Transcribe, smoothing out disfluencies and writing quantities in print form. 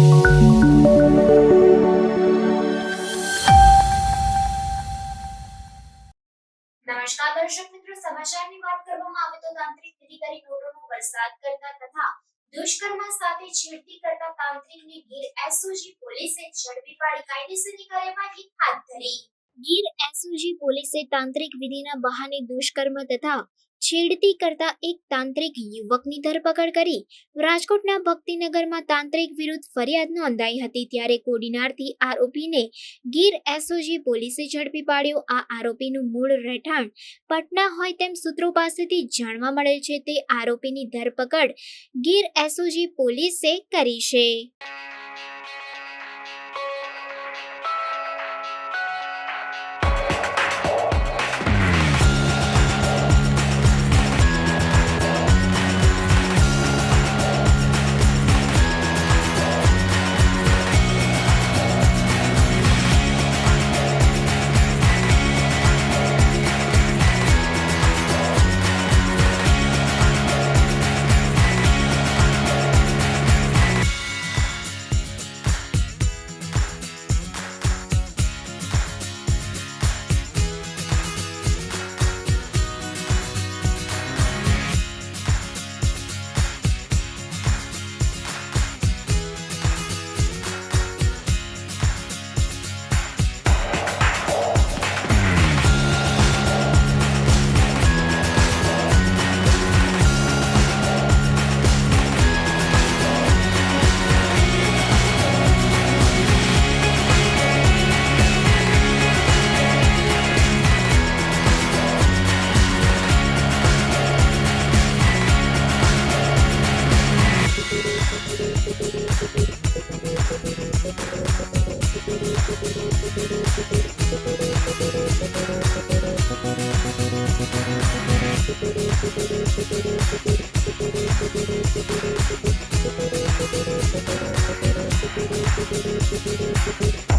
નમસ્કાર દર્શક મિત્રો, સમાચારની વાત કરવામાં આવે તો તાંત્રિક વિધિ કરી નોટોનો વરસાદ કરતા તથા દુષ્કર્મ સાથે છેડતી કરતા તાંત્રિકને ગીર એસઓજી પોલીસે ઝડપી પાડી કાયદેસરની કાર્યવાહી હાથ ધરી। ગીર એસઓજી પોલીસે તાંત્રિક વિધિના બહાને દુષ્કર્મ તથા છેડતી કરતા એક તાંત્રિક યુવકની ધરપકડ કરી રાજકોટના ભક્તિનગરમાં તાંત્રિક વિરુદ્ધ ફરિયાદ નોંધાઈ હતી। ત્યારે કોડીનારથી આરોપીને ગીર એસઓજી પોલીસે ઝડપી પાડ્યો। આ આરોપીનું મૂળ રહેઠાણ પટના હોય તેમ સૂત્રો પાસેથી જાણવા મળેલ છે। તે આરોપીની ધરપકડ ગીર એસઓજી પોલીસે કરી છે।